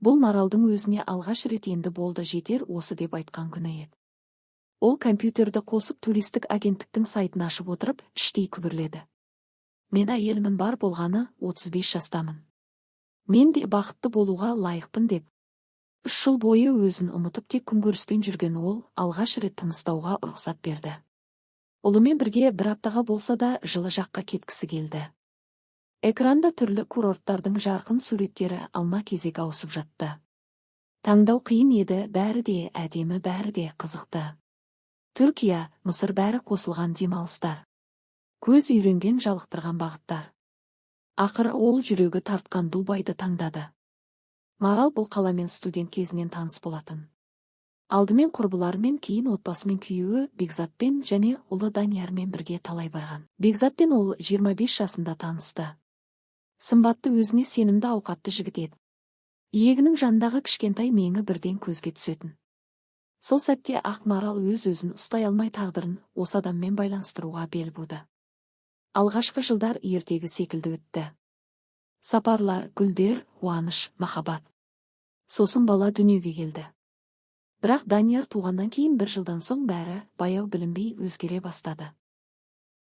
Бұл Маралдың өзіне алғаш рет енді болды жетер осы деп айтқан күні еді. Ол компьютерді қосып туристік агенттіктің сайтын ашып отырып, іштей күбірледі. Мен әйелімнің бар болғаны 35 жастамын. Мен де бақытты болуға лайықпын деп. 3 жыл бойы өзін ұмытып тек күнкөріспен жүрген ол алғаш рет тыныстауға рұқсат берді. Ұлымен бірге бір аптаға болса да жылы жаққа кеткісі келді. Экранда түрлі курорттардың жарқын суреттері алма-кезек ауысып жатты. Таңдау қиын еді, бәрі де әдемі, бәрі де қызықты. Түркия, Мысыр бәрі қосылған демалыстар. Көз үйренген жалықтырған бағыттар. Ақыры ол жүрегі тартқан Дубайды таңдады. Марал бұл қаламен студент кезінен таныс болатын. Алдымен құрбыларымен, кейін отбасымен күйеуі Бекзатпен және ұлы Даниярмен бірге талай барған. Бекзатпен ол 25 жасында танысты. Сымбатты, өзіне сенімді, ауқатты жігіт еді. Иегінің жанындағы кішкентай меңі бірден көзге түсетін. Сол сәтте ақ Марал өз-өзін ұстай алмай тағдырын осы адаммен байланыстыруға бел буды. Алғашқы жылдар ертегі секілді өтті. Сапарлар, гүлдер, қуаныш, махаббат. Сосын бала дүниеге келді. Бірақ Данияр туғаннан кейін бір жылдан соң бәрі баяу білінбей өзгере бастады.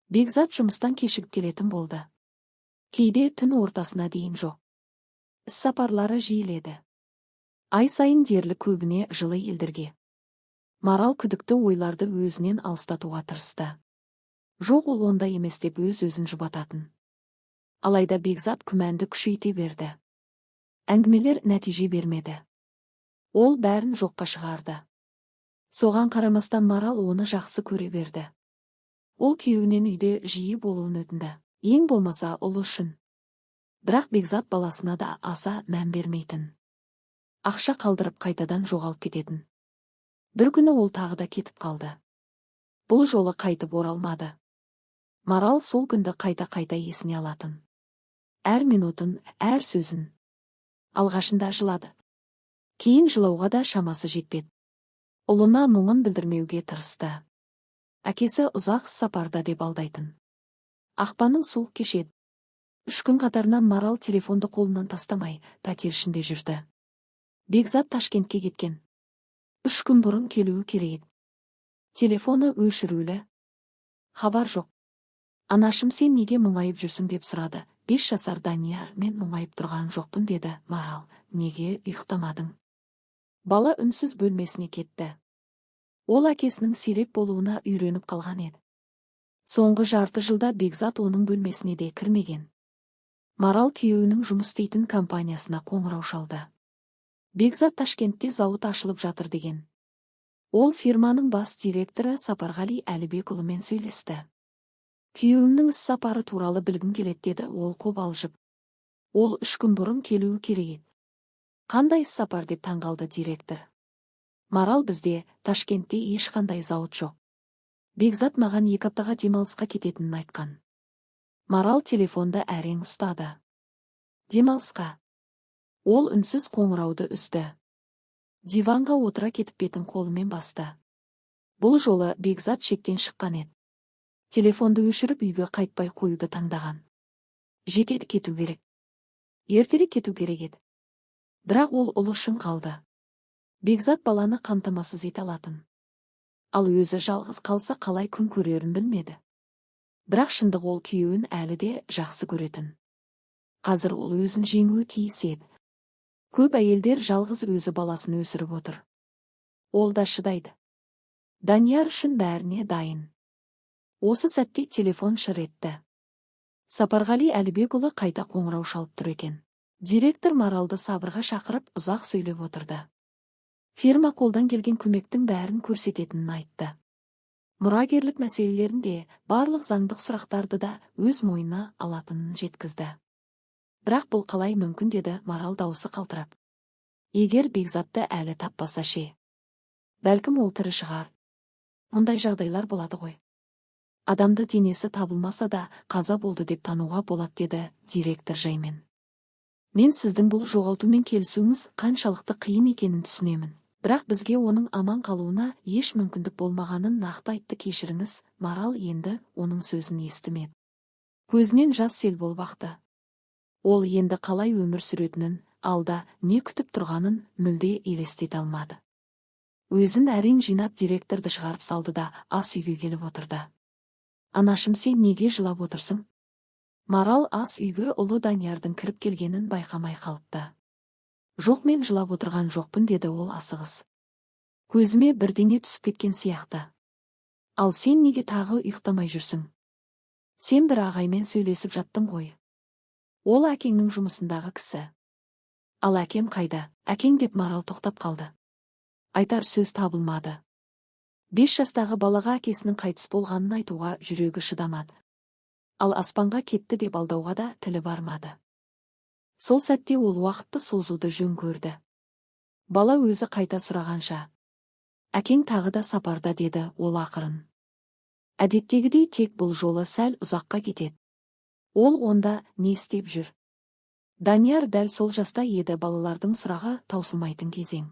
Бекзат жұмыстан кешігіп келетін болды. Кейде түн ортасына дейін жоқ. Іс-сапарлары жиіледі. Ай сайын дерлі, көбіне жылы елдерге. Марал күдікті ойларды өзінен алыстатуға тырысты. Жоқ, ол ондай емес деп өз-өзін жұбататын. Алайда Бекзат күмәнді күшейте берді. Әңгімелер нәтиже бермеді. Ол бәрін жоққа шығарды. Соған қарамастан Марал оны жақсы көре берді. Ол күйеуінен үйде жиі болуын өтінді. Ең болмаса ұлы үшін. Бірақ Бекзат баласына да аса мән бермейтін. Ақша қалдырып қайтадан жоғалып кететін. Бір күні ол тағы да кетіп қалды. Бұл жолы қайтып оралмады. Марал сол күнді қайта-қайта есіне алатын. Әр минутын, әр сөзін. Алғашында жылады. Кейін жылауға да шамасы жетпеді. Ұлына мұңын білдірмеуге тырысты. Әкесі ұзақ сапарда деп алдайтын. Ақпанның суық кешеді. 3 күн қатарынан Марал телефонды қолынан тастамай, пәтер ішінде жүрді. Бекзат Ташкентке кеткен. 3 күн бұрын келуі керек. Телефоны өшірулі. Хабар жоқ. Анашым, сен неге мұңайып жүрсің деп сұрады. 5 жасар Данияр, мен мұңайып тұрған жоқпын деді. Марал, неге ұйықтамадың? Бала үнсіз бөлмесіне кетті. Ол әкесінің сирек болуына үйреніп қалған еді. Соңғы жарты жылда Бекзат оның бөлмесіне де кірмеген. Марал күйеуінің жұмыс істейтін компаниясына қоңырау шалды. Бекзат Ташкентте зауыт ашылып жатыр деген. Ол фирманың бас директоры Сапарғали Әлібекұлымен сөйлесті. Күйеуімнің іс сапары туралы білгім келеді деді ол қобалжып. Ол 3 күн бұрын келуі керек. Қандай іс сапар деп таңғалды директор. Марал, бізде Ташкентте ешқандай зауыт жоқ. Бекзат маған 2 аптаға демалысқа кететінін айтқан. Марал телефонды әрең ұстады. Демалысқа. Ол үнсіз қоңырауды үзді. Диванға отыра кетіп бетін қолымен басты. Бұл жолы Бекзат шектен шыққан еді. Телефонды өшіріп үйге қайтпай қоюды таңдаған. Жетеді, кету керек. Ертерек кету керек еді. Бірақ ол ұлы үшін қалды. Бекзат баланы қамтамасыз ете алатын. Ал өзі жалғыз қалса қалай күн көрерін білмеді. Бірақ шындық, ол күйеуін әлі де жақсы көретін. Қазір ол өзін жеңуі тиіс еді. Көп әйелдер жалғыз өзі баласын өсіріп отыр. Ол да шыдайды. Данияр үшін бәріне дайын. Осы сәтте телефон шыр етті. Сапарғали Әлібекұлы қайта қоңырау шалып тұр екен. Директор Маралды сабырға шақырып ұзақ сөйлеп отырды. Фирма қолдан келген көмектің бәрін көрсететінін айтты. Мұрагерлік мәселелерінде барлық заңдық сұрақтарды да өз мойнына алатынын жеткізді. Бірақ бұл қалай мүмкін, деді Марал дауысы қалтырап. Егер Бекзатты әлі таппаса ше? Бәлкім ол тірі шығар. Мұндай жағдайлар болады ғой. Адамды денесі табылмаса да қаза болды деп тануға болады, деді директор жаймен. Мен сіздің бұл жоғалтумен келісуіңіз қаншалықты қиын екенін түсінемін. Бірақ бізге оның аман қалуына еш мүмкіндік болмағанын нақты айтты. Кешіріңіз. Марал енді оның сөзін естімеді. Көзінен жас сел болып ақты. Ол енді қалай өмір сүретінін, алда не күтіп тұрғанын мүлде елестете алмады. Өзін әрең жинап директорды шығарып салды да ас үйге келіп отырды. Анашым, сен неге жылап отырсың? Марал ас үйге ұлы Даниярдың кіріп келгенін байқамай қалыпты. Жоқ, мен жылап отырған жоқпын, деді ол асығыс. Көзіме бірдеңе түсіп кеткен сияқты. Ал сен неге тағы ұйықтамай жүрсің? Сен бір ағаймен сөйлесіп жаттың ғой. Ол әкеңнің жұмысындағы кісі. Ал әкем қайда? Әкең, деп Марал тоқтап қалды. Айтар сөз табылмады. 5 жастағы балаға әкесінің қайтыс болғанын айтуға жүрегі шыдамады. Ал аспанға кетті деп алдауға да тілі бармады. Сол сәтте ол уақытты созуды жөн көрді. Бала өзі қайта сұрағанша: әкең тағы да сапарда, деді ол ақырын. Әдеттегідей, тек бұл жолы сәл ұзаққа кетеді. Ол онда не істеп жүр? Данияр дәл сол жаста еді, балалардың сұрағы таусылмайтын кезең.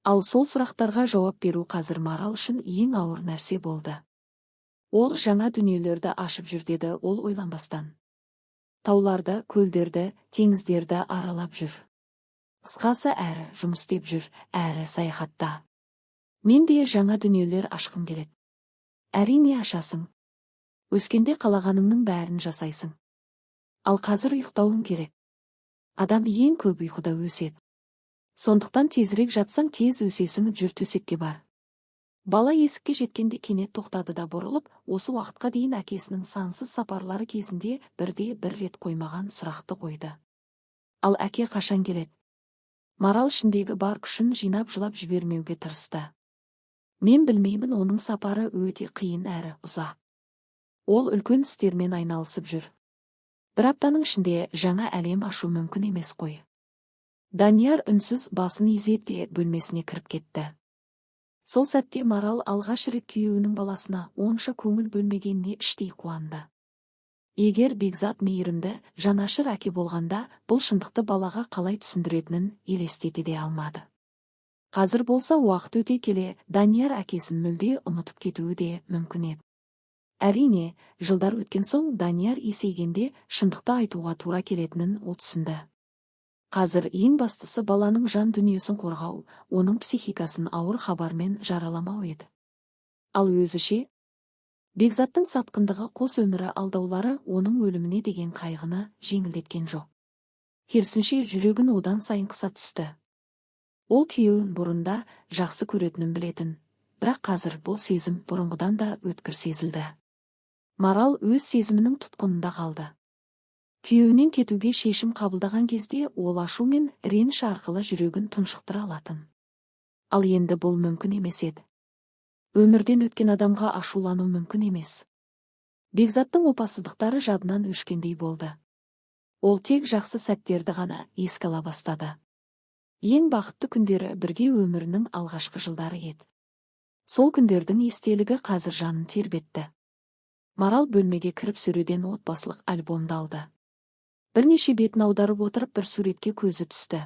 Ал сол сұрақтарға жауап беру қазір Марал үшін ең ауыр нәрсе болды. Ол жаңа дүниелерді ашып жүр, деді ол ойланбастан. Тауларды, көлдерді, теңіздерді аралап жүр. Қысқасы, әрі жұмыс істеп жүр, әрі саяхатта. Мен де жаңа дүниелер ашқым келеді. Әрине ашасың. Өскенде қалағаныңның бәрін жасайсың. Ал қазір ұйықтауың керек. Адам ең көп ұйқыда өседі. Сондықтан тезірек жатсаң тез өсесің, жүр, төсекке бар. Бала есікке жеткенде кенет тоқтады да бұрылып, осы уақытқа дейін әкесінің сансыз сапарлары кезінде бір рет қоймаған сұрақты қойды. Ал әке қашан келеді? Марал ішіндегі бар күшін жинап жылап жібермеуге тырысты. Мен білмеймін, оның сапары өте қиын әрі ұзақ. Ол үлкен істермен айналысып жүр. Бір аптаның ішінде жаңа әлем ашу мүмкін емес қой. Данияр үнсіз басын изете бөлмесіне кіріп кетті. Сол сәтте Марал алғаш рет күйеуінің баласына онша көңіл бөлмегеніне іштей қуанды. Егер Бекзат мейірімді, жанашыр әке болғанда, бұл шындықты балаға қалай түсіндіретінін елестете де алмады. Қазір болса, уақыт өте келе Данияр әкесін мүлде ұмытып кетуі де мүмкін еді. Әрине, жылдар өткен соң Данияр есейгенде шындықты айтуға тура келетінін ол түсінді. Қазір ең бастысы баланың жан дүниесін қорғау, оның психикасын ауыр хабармен жараламау еді. Ал өзі ше? Бекзаттың сатқындығы, қос өмірі алдаулары оның өліміне деген қайғыны жеңілдеткен жоқ. Керісінше жүрегін одан сайын қыса түсті. Ол күйеуін бұрында жақсы көретінін білетін, бірақ қазір бұл сезім бұрынғыдан да өткір сезілді. Марал өз сезімінің тұтқынында қалды. Күйеуінен кетуге шешім қабылдаған кезде ол ашу мен реніш арқылы жүрегін тұншықтыра алатын. Ал енді бұл мүмкін емес еді. Өмірден өткен адамға ашулану мүмкін емес. Бекзаттың опасыздықтары жадынан өшкендей болды. Ол тек жақсы сәттерді ғана еске ала бастады. Ең бақытты күндері бірге өмірінің алғашқы жылдары еді. Сол күндердің естелігі қазір жанын тербетті. Марал бөлмеге кіріп сөреден отбасылық альбомды алды. Бірнеше бетін аударып отырып бір суретке көзі түсті.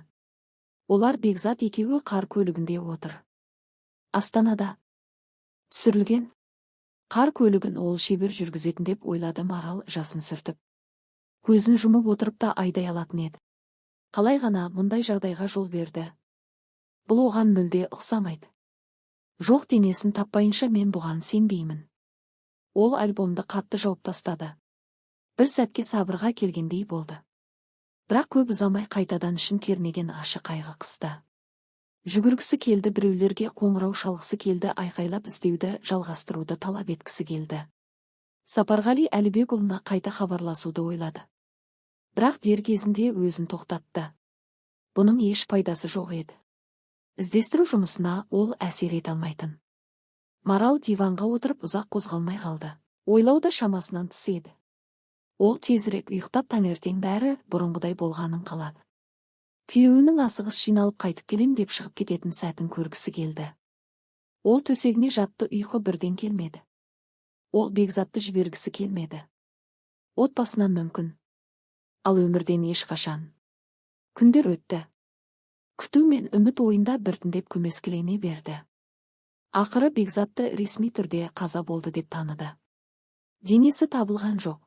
Олар Бекзат екеуі қар көлігінде отыр. Астанада түсірілген. Қар көлігін ол шебер жүргізетін деп ойлады Марал жасын сүртіп. Көзін жұмып отырып та айдай алатын еді. Қалай ғана мұндай жағдайға жол берді? Бұл оған мүлде ұқсамайды. Жоқ, денесін таппайынша мен бұған сенбеймін. Ол альбомды қатты жауып тастады. Бір сәтке сабырға келгендей болды. Бірақ көп ұзамай қайтадан ішін кернеген ашы қайғы қысты. Жүгіргісі келді, біреулерге қоңырау шалғысы келді, айқайлап іздеуді жалғастыруды талап еткісі келді. Сапарғали Әлібекұлына қайта хабарласуды ойлады. Бірақ дер кезінде өзін тоқтатты. Бұның еш пайдасы жоқ еді. Іздестіру жұмысына ол әсер ете алмайтын. Марал диванға отырып ұзақ қозғалмай қалды. Ойлау да шамасынан тыс еді. Ол тезірек ұйықтап, таңертең бәрі бұрынғыдай болғанын қалады. Күйеуінің асығыс жиналып қайтып келем деп шығып кететін сәтін көргісі келді. Ол төсегіне жатты, ұйқы бірден келмеді. Ол Бекзатты жібергісі келмеді. Отбасынан мүмкін. Ал өмірден ешқашан. Күндер өтті. Күту мен үміт ойында біртіндеп көмескілене берді. Ақыры Бекзатты ресми түрде қаза болды деп таныды. Денесі табылған жоқ.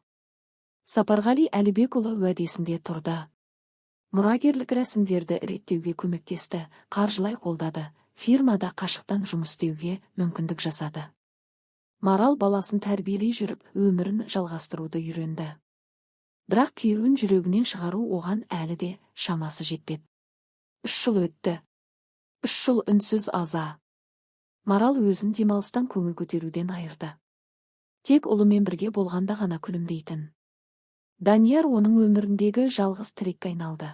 Сапарғали Әлібекұлы уәдесінде тұрды. Мұрагерлік рәсімдерді реттеуге көмектесті, қаржылай қолдады, фирмада қашықтан жұмыс істеуге мүмкіндік жасады. Марал баласын тәрбиелей жүріп, өмірін жалғастыруды үйренді. Бірақ күйеуін жүрегінен шығару оған әлі де шамасы жетпеді. 3 жыл өтті. 3 жыл үнсіз аза. Марал өзін демалыстан көңіл көтеруден айырды. Тек ұлымен бірге болғанда ғана күлімдейтін. Данияр оның өміріндегі жалғыз тірекке айналды.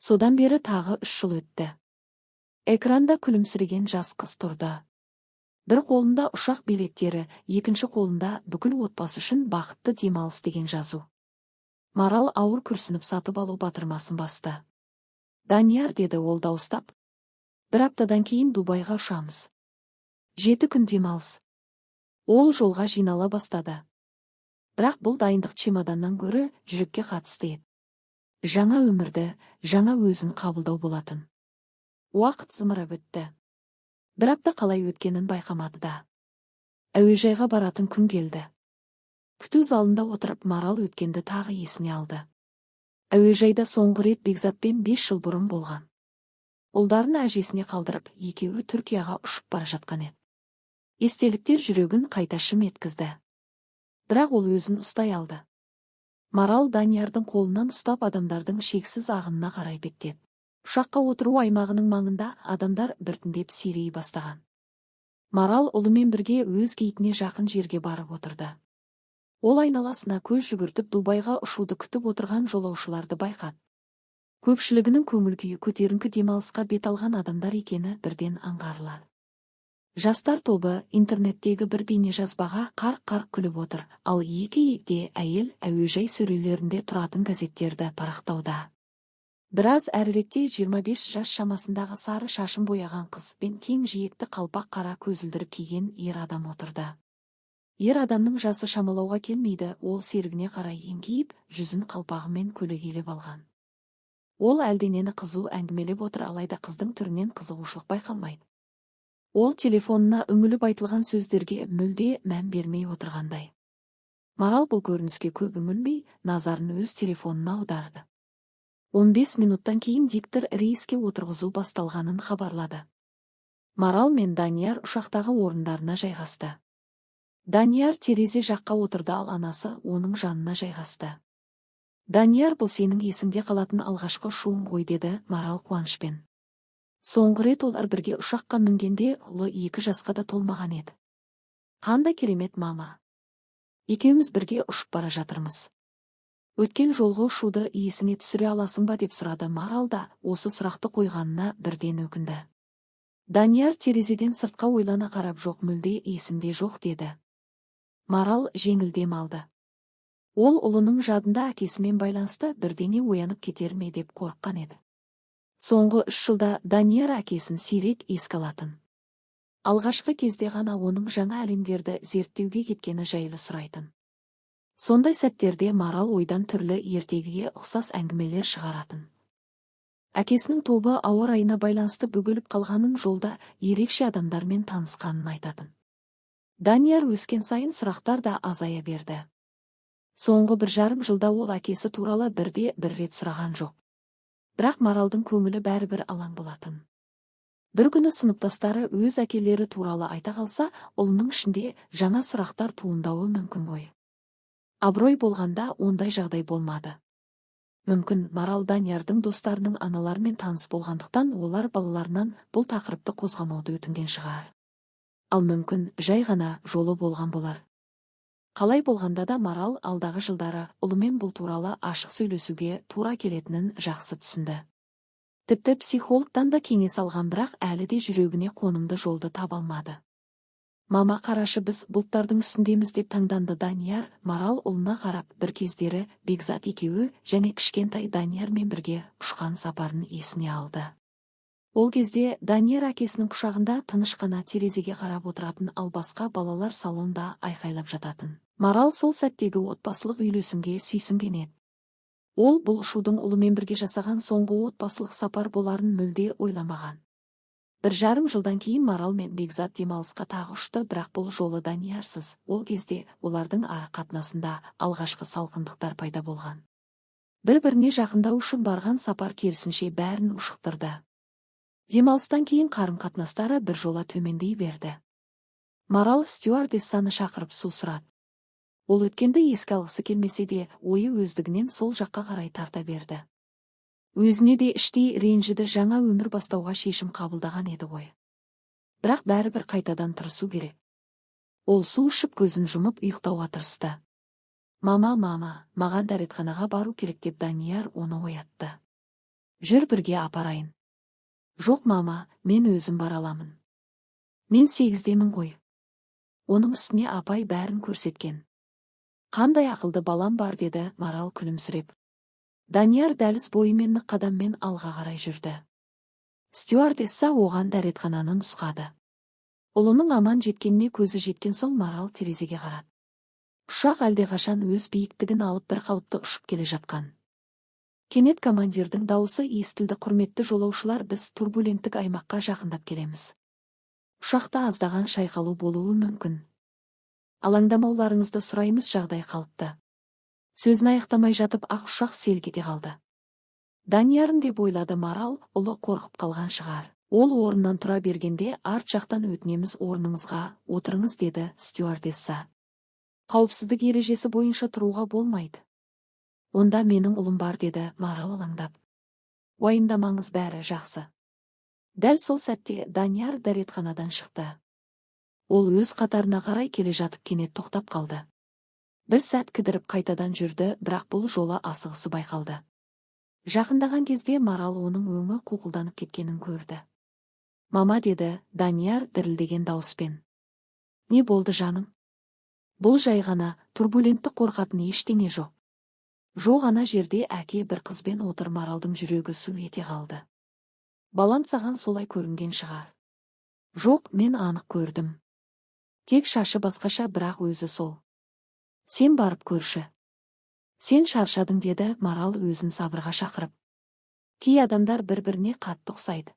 Содан бері тағы 3 жыл өтті. Экранда күлімсіреген жас қыз тұрды. Бір қолында ұшақ билеттері, екінші қолында бүкіл отбасы үшін бақытты демалыс деген жазу. Марал ауыр күрсініп сатып алу батырмасын басты. Данияр, деді ол дауыстап. 1 аптадан кейін Дубайға ұшамыз. 7 күн демалыс. Ол жолға жинала бастады. Бірақ бұл дайындық чемоданнан гөрі жүрекке қатысты еді. Жаңа өмірді, жаңа өзін қабылдау болатын. Уақыт зымырап өтті. 1 апта қалай өткенін байқамады да. Әуежайға баратын күн келді. Күту залында отырып Марал өткенді тағы есіне алды. Әуежайда соңғы рет Бекзатпен 5 жыл бұрын болған. Ұлдарын әжесіне қалдырып, екеуі Түркияға ұшып бара жатқан еді. Естеліктер жүрегін қайта шым еткізді. Бірақ ол өзін ұстай алды. Марал Даниярдың қолынан ұстап адамдардың шексіз ағынына қарай беттеді. Ұшаққа отыру аймағының маңында адамдар біртіндеп сирей бастаған. Марал ұлымен бірге өз кейтіне жақын жерге барып отырды. Ол айналасына көз жүгіртіп Дубайға ұшуды күтіп отырған жолаушыларды байқады. Көпшілігінің көңіл-күйі көтеріңкі демалысқа бет алған адамдар екені бірден аңғарылады. Жастар тобы интернеттегі бір бейнежазбаға қарқ-қарқ күліп отыр, ал екі егде әйел әуежай сөрелерінде тұратын газеттерді парақтауда. Біраз әріректе 25 жас шамасындағы сары шашын бояған қыз бен кең жиекті қалпақ қара көзілдірік киген ер адам отырды. Ер адамның жасы шамалауға келмейді, ол серігіне қарай еңкейіп, жүзін қалпағымен көлегейлеп алған. Ол әлденені қызу әңгімелеп отыр, алайда қыздың түрінен қызығушылық байқалмайды. Ол телефонына үңіліп айтылған сөздерге мүлде мән бермей отырғандай. Марал бұл көрініске көп үңілмей, назарын өз телефонына аударды. 15 минуттан кейін диктор рейске отырғызу басталғанын хабарлады. Марал мен Данияр ұшақтағы орындарына жайғасты. Данияр терезе жаққа отырды, ал анасы оның жанына жайғасты. Данияр, бұл сенің есіңде қалатын алғашқы ұшуың ғой, деді Марал қуанышпен. Соңғы рет олар бірге ұшаққа мінгенде ұлы 2 жасқа да толмаған еді. Қандай керемет, мама. Екеуміз бірге ұшып бара жатырмыз. Өткен жолғы ұшуды есіңе түсіре аласың ба, деп сұрады. Марал да осы сұрақты қойғанына бірден өкінді. Данияр терезеден сыртқа ойлана қарап, жоқ, мүлде есімде жоқ, деді. Марал жеңілдем алды. Ол ұлының жадында әкесімен байланысты бірдеңе оянып кетер ме деп қорыққан еді. Соңғы 3 жылда Данияр әкесін сирек еске алатын. Алғашқы кезде ғана оның жаңа әлемдерді зерттеуге кеткені жайлы сұрайтын. Сондай сәттерде Марал ойдан түрлі ертегіге ұқсас әңгімелер шығаратын. Әкесінің тобы ауа райына байланысты бөгеліп қалғанын, жолда ерекше адамдармен танысқанын айтатын. Данияр өскен сайын сұрақтар да азая берді. Соңғы 1,5 жылда ол әкесі туралы бір рет сұраған жоқ. Бірақ Маралдың көңілі бәрібір алаң болатын. Бір күні сыныптастары өз әкелері туралы айта қалса, ұлының ішінде жаңа сұрақтар туындауы мүмкін ғой. Абырой болғанда ондай жағдай болмады. Мүмкін Марал Даниярдың достарының аналарымен таныс болғандықтан олар балаларынан бұл тақырыпты қозғамауды өтінген шығар. Ал мүмкін жай ғана жолы болған болар. Қалай болғанда да Марал алдағы жылдары ұлымен бұл туралы ашық сөйлесуге тура келетінін жақсы түсінді. Тіпті психологтан да кеңес алған, бірақ әлі де жүрегіне қонымды жолды таба алмады. Мама, қарашы, біз бұлттардың үстіндеміз, деп таңданды Данияр. Марал ұлына қарап, бір кездері Бекзат екеуі және кішкентай Даниярмен бірге ұшқан сапарын есіне алды. Ол кезде Данияр әкесінің құшағында тыныш қана терезеге қарап отыратын, ал басқа балалар салонда айқайлап жататын. Марал сол сәттегі отбасылық үйлесімге сүйсінген еді. Ол бұл ұшудың ұлымен бірге жасаған соңғы отбасылық сапар боларын мүлде ойламаған. 1,5 жылдан кейін Марал мен Бекзат демалысқа тағы ұшты, бірақ бұл жолы Даниярсыз. Ол кезде олардың ара қатынасында алғашқы салқындықтар пайда болған. Бір-біріне жақындау үшін барған сапар керісінше бәрін ушықтырды. Демалыстан кейін қарым-қатынастары біржола төмендей берді. Марал стюардессаны шақырып су сұрады. Ол өткенді еске алғысы келмесе де, ойы өздігінен сол жаққа қарай тарта берді. Өзіне де іштей ренжіді, жаңа өмір бастауға шешім қабылдаған еді ғой. Бірақ бәрібір қайтадан тырысу керек. Ол су ішіп көзін жұмып ұйықтауға тырысты. Мама, маған дәретханаға бару керек деп Данияр оны оятты. Жүр бірге апарайын. Жоқ мама, мен өзім бара аламын. Мен 8-демін ғой. Оның үстіне апай бәрін көрсеткен. Қандай ақылды балам бар, деді Марал күлімсіреп. Данияр дәліз бойымен нық қадаммен алға қарай жүрді. Стюардесса оған дәретхананы нұсқады. Ұлының аман жеткеніне көзі жеткен соң Марал терезеге қарады. Ұшақ әлдеқашан өз биіктігін алып бір қалыпты ұшып келе жатқан. Кенет командирдің дауысы естілді. Құрметті жолаушылар, біз турбуленттік аймаққа жақындап келеміз. Ұшақта аздаған шайқалу болуы мүмкін. Алаңдамауларыңызды сұраймыз, жағдай қалыпты. Сөзін аяқтамай жатып ақ ұшақ селк ете қалды. Даниярым деп ойлады Марал, ұлы қорқып қалған шығар. Ол орнынан тұра бергенде, арт жақтан өтінеміз, орныңызға отырыңыз, деді стюардесса. Қауіпсіздік ережесі бойынша тұруға болмайды. Онда менің ұлым бар, деді Марал алаңдап. Уайымдамаңыз, бәрі жақсы. Дәл сол сәтте Данияр дәретханадан шықты. Ол өз қатарына қарай келе жатып кенет тоқтап қалды. Бір сәт кідіріп қайтадан жүрді, бірақ бұл жолы асығысы байқалды. Жақындаған кезде Марал оның өңі қуқылданып кеткенін көрді. Мама, деді Данияр дірілдеген дауыспен. Не болды жаным? Бұл жай ғана, турбулентті қорқатын ештеңе жоқ. Жоқ, ана жерде әке бір қызбен отыр. Маралдың жүрегі су ете қалды. Балам, саған солай көрінген шығар. Жоқ, мен анық көрдім. Тек шашы басқаша, бірақ өзі сол. Сен барып көрші. Сен шаршадың, деді Марал өзін сабырға шақырып. Кей адамдар бір-біріне қатты ұқсайды.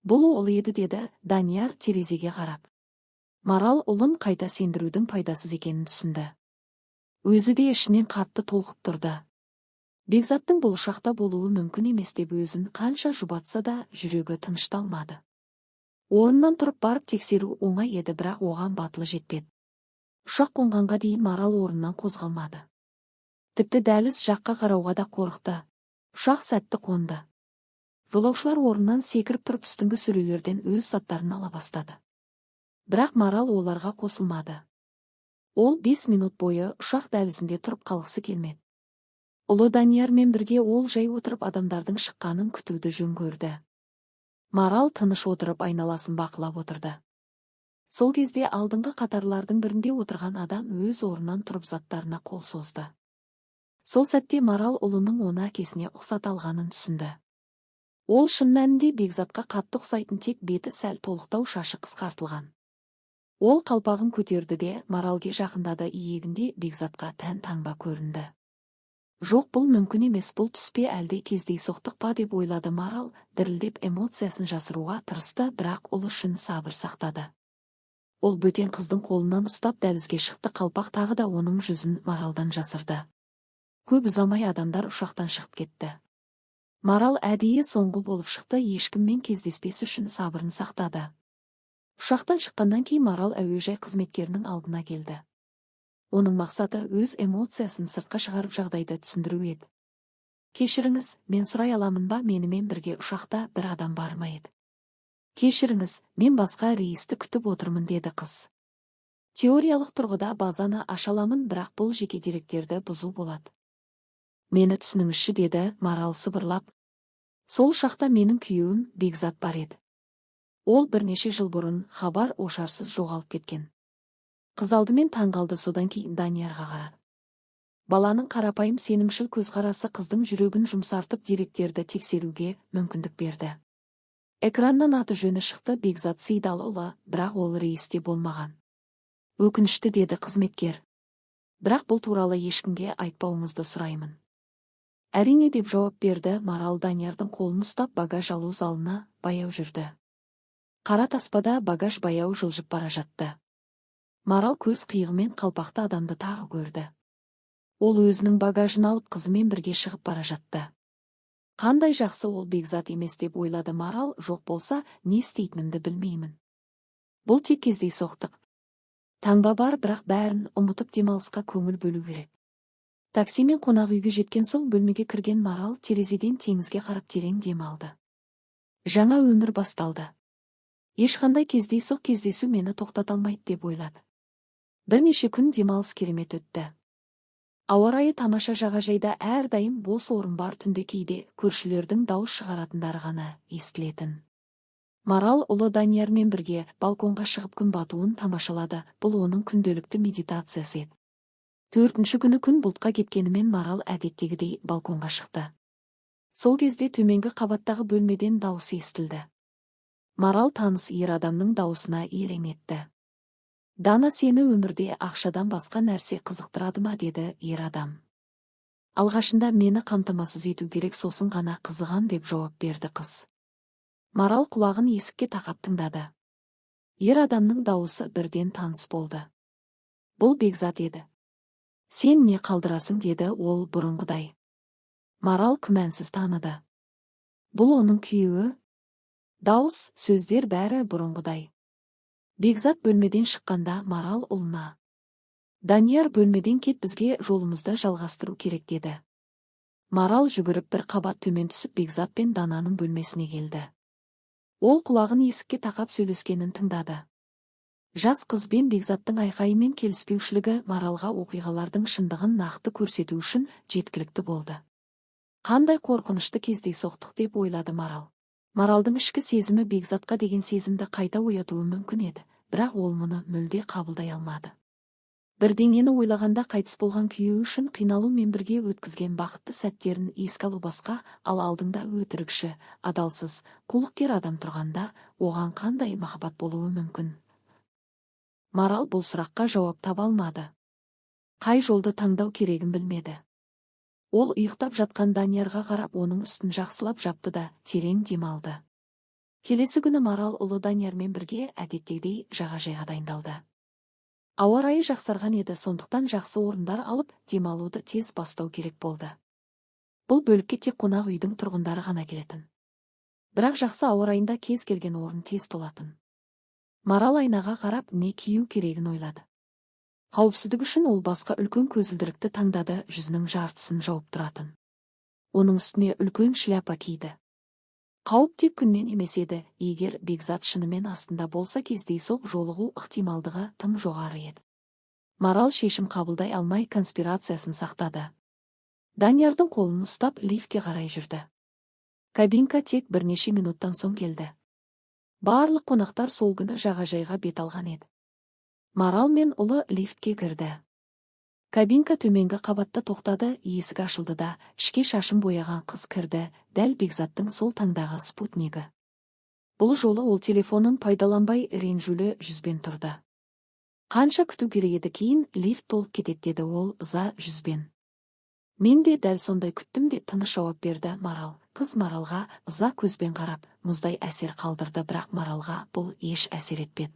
Бұл ол еді, деді Данияр терезеге қарап. Марал ұлын қайта сендірудің пайдасыз екенін түсінді. Өзі де ішінен қатты толқып тұрды. Бекзаттың бұл ұшақта болуы мүмкін емес деп өзін қанша жұбатса да жүрегі тынышталмады. Орнынан тұрып барып тексеру оңай еді, бірақ оған батылы жетпеді. Ұшақ қонғанға дейін Марал орнынан қозғалмады. Тіпті дәліз жаққа қарауға да қорықты. Ұшақ сәтті қонды. Жолаушылар орнынан секіріп тұрып үстіңгі сөрелерден өз заттарын ала бастады. Бірақ Марал оларға қосылмады. Ол 5 минут бойы ұшақ дәлізінде тұрып қалғысы келмеді. Ұлы Даниярмен бірге ол жай отырып адамдардың шыққанын күтуді жөн көрді. Марал тыныш отырып айналасын бақылап отырды. Сол кезде алдыңғы қатарлардың бірінде отырған адам өз орнынан тұрып заттарына қол созды. Сол сәтте Марал ұлының оны әкесіне ұқсата алғанын түсінді. Ол шын мәнінде Бекзатқа қатты ұқсайтын, тек беті сәл толықтау, шашы қысқартылған. Ол қалпағын көтерді де Маралге жақындады. Иегінде Бекзатқа тән таңба көрінді. Жоқ, бұл мүмкін емес, бұл түспе әлде кездейсоқтық па деп ойлады Марал, дірілдеп эмоциясын жасыруға тырысты, бірақ ол үшін сабыр сақтады. Ол бөтен қыздың қолынан ұстап дәлізге шықты. Қалпақ тағы да оның жүзін Маралдан жасырды. Көп ұзамай адамдар ұшақтан шығып кетті. Марал әдейі соңғы болып шықты, ешкіммен кездеспес үшін сабырын сақтады. Ұшақтан шыққаннан кейін Марал әуежай қызметкерінің алдына келді. Оның мақсаты өз эмоциясын сыртқа шығарып жағдайды түсіндіру еді. Кешіріңіз, мен сұрай аламын ба, менімен бірге ұшақта бір адам бар ма еді? Кешіріңіз, мен басқа рейсті күтіп отырмын, деді қыз. Теориялық тұрғыда базаны аша аламын, бірақ бұл жеке деректерді бұзу болады. Мені түсініңізші, деді Марал сыбырлап. Сол ұшақта менің күйеуім Бекзат бар еді. Ол бірнеше жыл бұрын хабар ошарсыз жоғалып кеткен. Қыз алдымен таңғалды, содан кейін Даниярға қарады. Баланың қарапайым сенімшіл көзқарасы қыздың жүрегін жұмсартып деректерді тексеруге мүмкіндік берді. Экраннан аты жөні шықты: Бекзат Сейдалыұлы, бірақ ол рейсте болмаған. Өкінішті, деді қызметкер. Бірақ бұл туралы ешкімге айтпауыңызды сұраймын. Әрине, деп жауап берді Марал. Даниярдың қолын ұстап багаж алу залына баяу жүрді. Қара таспада багаж баяу жылжып бара жатты. Марал көз қиығымен қалпақты адамды тағы көрді. Ол өзінің багажын алып қызымен бірге шығып бара жатты. Қандай жақсы, ол Бекзат емес деп ойлады Марал. Жоқ болса, не істейтінімді білмеймін. Бұл тек кездейсоқтық. Таңба бар, бірақ бәрін ұмытып демалысқа көңіл бөлу керек. Таксимен қонақ үйге жеткен соң бөлмеге кірген Марал терезеден теңізге қарап терең дем алды. Жаңа өмір басталды. Ешқандай кездейсоқ кездесу мені тоқтата алмайды деп ойлады. Бірнеше күн демалыс керемет өтті. Ауа райы тамаша, жағажайда әрдайым бос орын бар, түнде кейде көршілердің дауыс шығаратындары ғана естілетін. Марал ұлы Даниярмен бірге балконға шығып күн батуын тамашалады. Бұл оның күнделікті медитациясы еді. 4-ші күні күн бұлтқа кеткенімен Марал әдеттегідей балконға шықты. Сол кезде төменгі қабаттағы бөлмеден дауысы естілді. Марал таныс ер адамның дауысына елең етті. Дана, сені өмірде ақшадан басқа нәрсе қызықтырады ма, деді ер адам. Алғашында мені қамтамасыз ету керек, сосын ғана қызығам, деп жауап берді қыз. Марал құлағын есікке тақап тыңдады. Ер адамның дауысы бірден таныс болды. Бұл Бекзат еді. Сен не қалдырасың, деді ол бұрынғыдай. Марал күмәнсіз таныды. Бұл оның күйеуі. Дауыс, сөздер бәрі бұрынғыдай. Бекзат бөлмеден шыққанда Марал ұлына: Данияр, бөлмеден кет, бізге жолымызды жалғастыру керек, деді. Марал жүгіріп бір қабат төмен түсіп Бекзат пен Дананың бөлмесіне келді. Ол құлағын есікке тақап сөйлескенін тыңдады. Жас қыз бен Бекзаттың айқайымен келіспеушілігі Маралға оқиғалардың шындығын нақты көрсету үшін жеткілікті болды. Қандай қорқынышты кездейсоқтық, деп ойлады Марал. Маралдың ішкі сезімі Бекзатқа деген сезімді қайта оятуы мүмкін еді, бірақ ол мұны мүлде қабылдай алмады. Бірдеңені ойлағанда қайтыс болған күйеуі үшін қиналу мен бірге өткізген бақытты сәттерін еске алу басқа, ал алдыңда өтірікші, адалсыз, қулықкер адам тұрғанда оған қандай махаббат болуы мүмкін? Марал бұл сұраққа жауап таба алмады. Қай жолды таңдау керегін білмеді. Ол ұйықтап жатқан Даниярға қарап оның үстін жақсылап жапты да терең демалды. Келесі күні Марал ұлы Даниярмен бірге әдеттегідей жағажайға дайындалды. Ауа райы жақсарған еді, сондықтан жақсы орындар алып демалуды тез бастау керек болды. Бұл бөлікке тек қонақ үйдің тұрғындары ғана келетін. Бірақ жақсы ауа райында кез келген орын тез толатын. Марал айнаға қарап не кию керегін ойлады. Қауіпсіздік үшін ол басқа үлкен көзілдірікті таңдады, жүзінің жартысын жауып тұратын. Оның үстіне үлкен шляпа киді. Қауіп тек күннен емес еді. Егер Бекзат шынымен астында болса, кездейсоқ жолығу ықтималдығы тым жоғары еді. Марал шешім қабылдай алмай конспирациясын сақтады. Даниярдың қолын ұстап лифтке қарай жүрді. Кабинка тек бірнеше минуттан соң келді. Барлық қонақтар сол күні жағажайға бет алған еді. Марал мен ұлы лифтке кірді. Кабинка төменгі қабатта тоқтады, есік ашылды да ішке шашын бояған қыз кірді, дәл Бекзаттың сол таңдағы спутнигі. Бұл жолы ол телефонын пайдаланбай ренжулі жүзбен тұрды. Қанша күту керек еді, кейін лифт толып кетеді, деді ол ыза жүзбен. Мен де дәл сондай күттім, деп тыныш жауап берді Марал. Қыз Маралға ыза көзбен қарап мұздай әсер қалдырды, бірақ Маралға бұл еш әсер етпеді.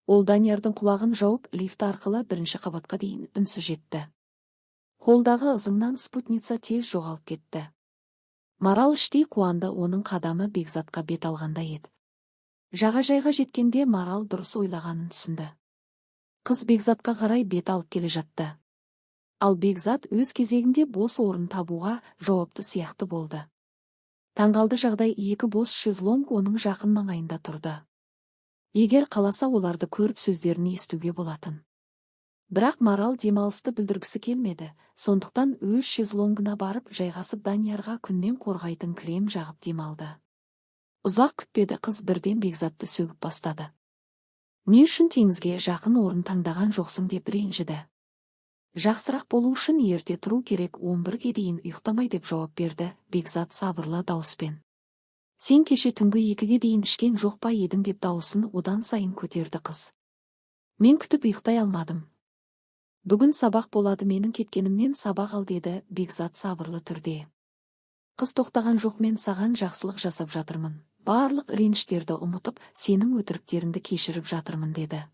Ол Даниярдың құлағын жауып, лифт арқылы бірінші қабатқа дейін үнсіз жетті. Қолдағы ызыңнан спутница тез жоғалып кетті. Марал іштей қуанды, оның қадамы Бекзатқа бет алғанда еді. Жағажайға жеткенде Марал дұрыс ойлағанын түсінді. Қыз Бекзатқа қарай бет алып келе жатты. Ал Бекзат өз кезегінде бос орын табуға жауапты сияқты болды. Таңғалды жағдай, екі бос шезлонг оның жақын маңайында тұрды. Егер қаласа оларды көріп сөздерін естуге болатын. Бірақ Марал демалысты бүлдіргісі келмеді, сондықтан өз шезлонгына барып жайғасып Даниярға күннен қорғайтын крем жағып демалды. Ұзақ күтпеді, қыз бірден Бекзатты сөгіп бастады. Не үшін теңізге жақын орын таңдаған жоқсың, деп ренжіді. Жақсырақ болу үшін ерте тұру керек, 11-ге дейін ұйықтамай, деп жауап берді Бекзат сабырлы дауыспен. Сен кеше түнгі 2-ге дейін ішкен жоқ па едің, деп дауысын одан сайын көтерді қыз. Мен күтіп ұйықтай алмадым. Бүгін сабақ болады, менің кеткенімнен сабақ ал, деді Бекзат сабырлы түрде. Қыз тоқтаған жоқ, мен саған жақсылық жасап жатырмын. Барлық реніштерді ұмытып, сенің өтіріктеріңді кешіріп жатырмын, деді.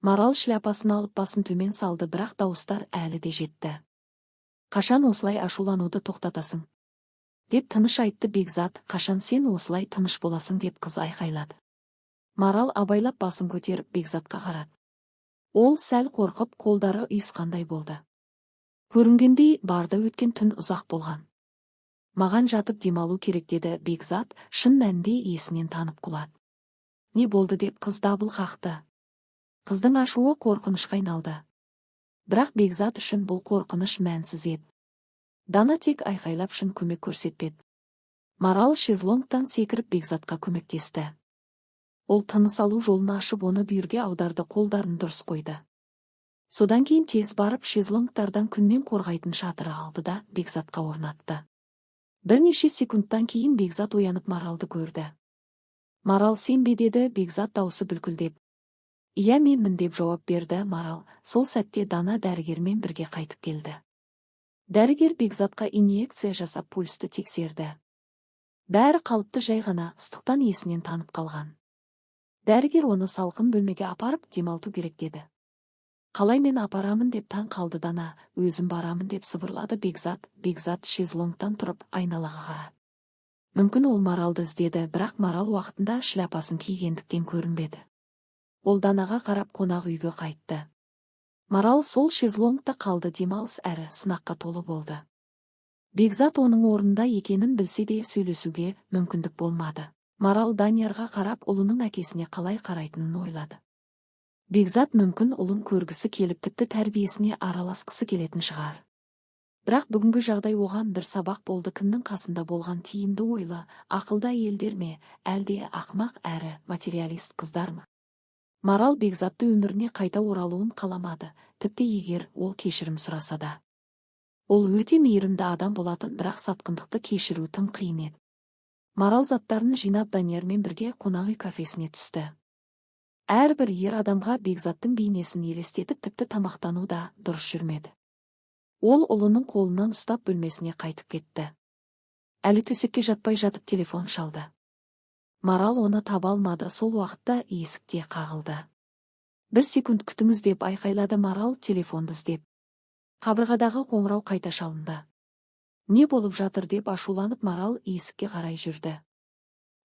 Марал шляпасын алып басын төмен салды, бірақ дауыстар әлі де жетті. Қашан осылай ашулануды тоқтатасың? Деп тыныш айтты Бекзат. Қашан сен осылай тыныш боласың? Деп қыз айқайлады. Марал абайлап басын көтеріп Бекзатқа қарады. Ол сәл қорқып, қолдары ұйысқандай болды. Көрінгендей барда өткен түн ұзақ болған. Маған жатып демалу керек, деді Бекзат, шын мәнінде есінен танып құлады. Не болды деп қыз дабыл қақты. Қыздың ашуы қорқынышқа айналды. Бірақ Бекзат үшін бұл қорқыныш мәнсіз еді. Дана тек айқайлап шын көмек көрсетпеді. Марал шезлонгтан секіріп Бекзатқа көмектесті. Ол тыныс алу жолын ашып, оны бүйірге аударды, қолдарын дұрыс қойды. Содан кейін тез барып шезлонгтардан күннен қорғайтын шатыры алды да Бекзатқа орнатты. Бірнеше секундтан кейін Бекзат оянып Маралды көрді. Марал, сен бе? Деді Бекзат даусы бүлкілдеп. Иә, менмін деп жауап берді Марал. Сол сәтте Дана дәрігермен бірге қайтып келді. Дәрігер Бекзатқа инъекция жасап пульсті тексерді. Бәрі қалыпты, жай ғана ыстықтан есінен танып қалған. Дәрігер оны салқын бөлмеге апарып демалту керек деді. Қалай мен апарамын деп таң қалды Дана. Өзім барамын деп сыбырлады Бекзат. Бекзат шезлонгтан тұрып айналаға қарады. Мүмкін ол Маралды іздеді, бірақ Марал уақытында шляпасын кигендіктен көрінбеді. Ол Данаға қарап қонақ үйге қайтты. Марал сол шезлонгта қалды. Демалыс әрі сынаққа толы болды. Бекзат оның орнында екенін білсе де сөйлесуге мүмкіндік болмады. Марал Даниярға қарап ұлының әкесіне қалай қарайтынын ойлады. Бекзат мүмкін ұлын көргісі келіп, тіпті тәрбиесіне араласқысы келетін шығар. Бірақ бүгінгі жағдай оған бір сабақ болды. Кімнің қасында болған тиімді ойлы, ақылды әйелдер ме, әлде ақымақ әрі материалист қыздар ма? Марал Бекзатты өміріне қайта оралуын қаламады, тіпті егер ол кешірім сұраса да. Ол өте мейірімді адам болатын, бірақ сатқындықты кешіру тым қиын еді. Марал заттарын жинап Даниярмен бірге қонақ үй кафесіне түсті. Әрбір ер адамға Бекзаттың бейнесін елестетіп, тіпті тамақтану да дұрыс жүрмеді. Ол ұлының қолынан ұстап бөлмесіне қайтып кетті. Әлі төсекке жатпай жатып телефон шалды. Марал оны таба алмады. Сол уақытта есікте қағылды. «Бір секунд күтіңіз» деп айқайлады Марал телефонды іздеп. Қабырғадағы қоңырау қайта шалынды. Не болып жатыр деп ашуланып Марал есікке қарай жүрді.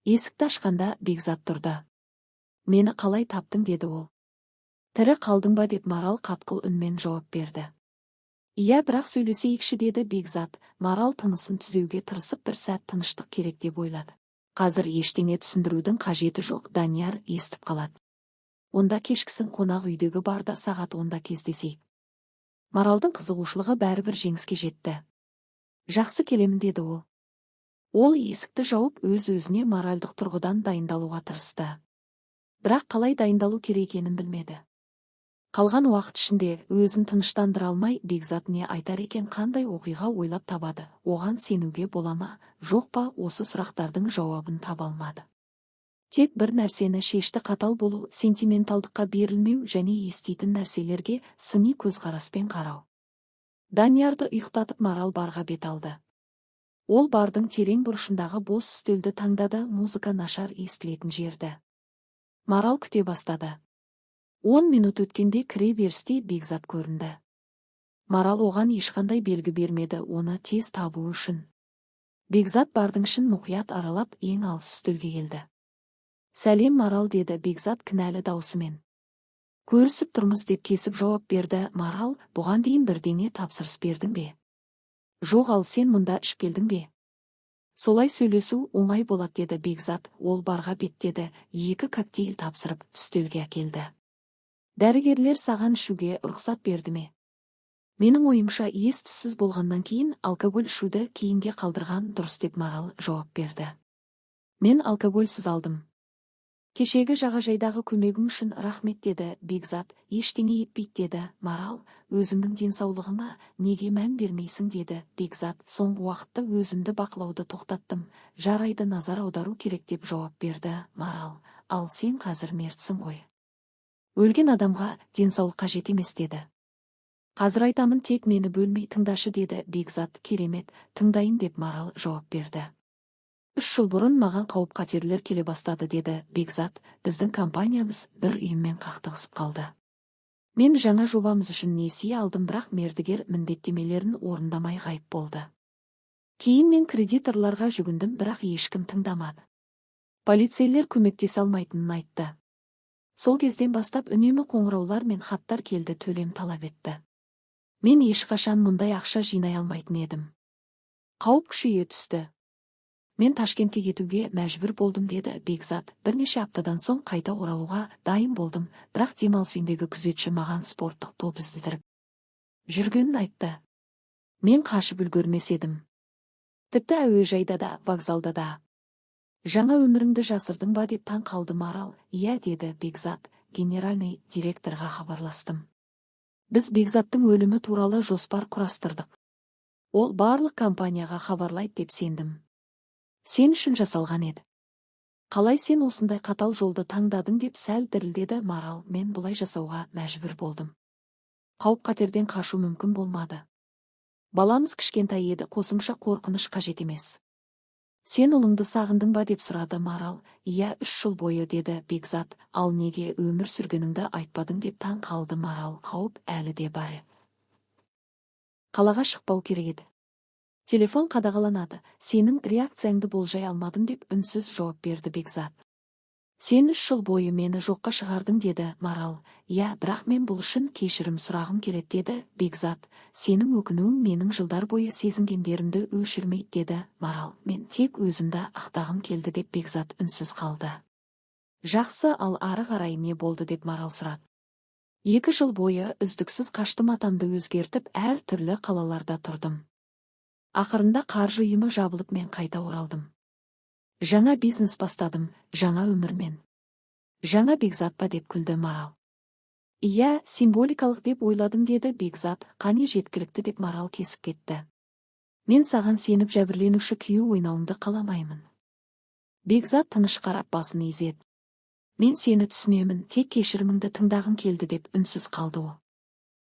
Есікті ашқанда Бекзат тұрды. «Мені қалай таптың?» деді ол. «Тірі қалдың ба?» деп Марал қатқыл үнмен жауап берді. «Иә, бірақ сөйлесейікші» деді Бекзат. Марал тынысын түзеуге тырысып, бір сәт тыныштық керек деп ойлады. Қазір ештеңе түсіндірудің қажеті жоқ, Данияр естіп қалады. Онда кешкісін қонақ үйдегі барда сағат 10-да кездесейік. Маралдың қызығушылығы бәрібір жеңіске жетті. «Жақсы, келемін» деді ол. Ол есікті жауып өз-өзіне моральдық тұрғыдан дайындалуға тырысты. Бірақ қалай дайындалу керек екенін білмеді. Қалған уақыт ішінде өзін тыныштандыра алмай, Бекзат не айтар екен, қандай оқиға ойлап табады, оған сенуге бола ма, жоқ па, осы сұрақтардың жауабын таба алмады. Тек бір нәрсені шешті: қатал болу, сентименталдыққа берілмеу және еститін нәрселерге сыни көзқараспен қарау. Даниярды ұйықтатып Марал барға бет алды. Ол бардың терең бұрышындағы бос үстелді таңдады, музыка нашар естілетін жерді. Марал күте бастады. 10 минут өткенде кіре берісте Бекзат көрінді. Марал оған ешқандай белгі бермеді, оны тез табу үшін. Бекзат бардың ішін мұқият аралап, ең алыс үстелге келді. «Сәлем, Марал» деді Бекзат кінәлі даусымен. «Көрісіп тұрмыз» деп кесіп жауап берді Марал. «Бұған дейін бірдеңе тапсырыс бердің бе?» «Жоқ, ал сен мұнда ішіп келдің бе?» «Солай сөйлесу оңай болады» деді Бекзат. Ол барға беттеді, 2 коктейль тапсырып үстелге әкелді. «Дәрігерлер саған ішуге рұқсат берді ме?» «Менің ойымша, ес-түссіз болғаннан кейін алкоголь ішуді кейінге қалдырған дұрыс» деп Марал жауап берді. «Мен алкогольсіз алдым. Кешегі жағажайдағы көмегің үшін рахмет» деді Бекзат. «Ештеңе етпейді» деді Марал. «Өзіңнің денсаулығыңа неге мән бермейсің?» деді Бекзат. «Соңғы уақытта өзімді бақылауды тоқтаттым. Жарайды, назар аудару керек» деп жауап берді Марал. «Ал сен қазір мертсің ғой. Өлген адамға денсаулық қажет емес» деді. «Қазір айтамын, тек мені бөлмей тыңдашы» деді Бекзат. «Керемет, тыңдайын» деп Марал жауап берді. 3 жыл бұрын маған қауіп-қатерлер келе бастады» деді Бекзат. «Біздің компаниямыз бір ұйыммен қақтығысып қалды. Мен жаңа жобамыз үшін несие алдым, бірақ мердігер міндеттемелерін орындамай ғайып болды. Кейін мен кредиторларға жүгіндім, бірақ ешкім тыңдамады. Полицейлер көмектесе алмайтынын айтты. Сол кезден бастап үнемі қоңыраулар мен хаттар келді, төлем талап етті. Мен ешқашан мұндай ақша жинай алмайтын едім. Қауіп күшейе түсті. Мен Ташкентке кетуге мәжбүр болдым, деді Бекзат. Бірнеше аптадан соң қайта оралуға дайын болдым, бірақ демалыс үйіндегі күзетші маған спорттық топ іздестіріп жүргенін айтты. Мен қашып үлгермес едім. Тіпті әуежайда да, вокзалда да. Жаңа өміріңді жасырдың ба деп таң қалды Марал. Иә, деді Бекзат. Генеральный директорға хабарластым. Біз Бекзаттың өлімі туралы жоспар құрастырдық. Ол барлық компанияға хабарлайды деп сендім. Сен үшін жасалған еді. Қалай сен осындай қатал жолды таңдадың деп сәл дірілдеді Марал. Мен бұлай жасауға мәжбүр болдым. Қауіп-қатерден қашу мүмкін болмады. Баламыз кішкентай еді, қосымша қорқыныш қажет емес. Сен ұлыңды сағындың ба деп сұрады Марал. Иә, 3 жыл бойы, деді Бекзат. Ал неге өмір сүргеніңді айтпадың деп таң қалды Марал. Қауіп әлі де бар еді. Қалаға шықпау керек еді. Телефон қадағаланады. Сенің реакцияңды болжай алмадым деп үнсіз жауап берді Бекзат. Сен 3 жыл бойы мені жоққа шығардың, деді Марал. Иә, бірақ мен бұл үшін кешірім сұрағым келеді, деді Бекзат. Сенің өкінуің менің жылдар бойы сезінгендерімді өшірмейді, деді Марал. Мен тек өзімді ақтағым келді, деп Бекзат үнсіз қалды. Жақсы, ал ары қарай не болды деп Марал сұрады. 2 жыл бойы үздіксіз қаштым, атамды өзгертіп, әр түрлі қалаларда тұрдым. Ақырында қаржы ұйымы жабылып, мен қайта оралдым. Жаңа бизнес бастадым, жаңа өмірмен. Жаңа Бекзат па деп күлді Марал. Иә, символикалық деп ойладым, деді Бекзат. Қане жеткілікті, деп Марал кесіп кетті. Мен саған сеніп жәбірленуші күйі ойнауыңды қаламаймын. Бекзат тыныш қарап басын изеді. Мен сені түсінемін, тек кешіріміңді тыңдағым келді, деп үнсіз қалды ол.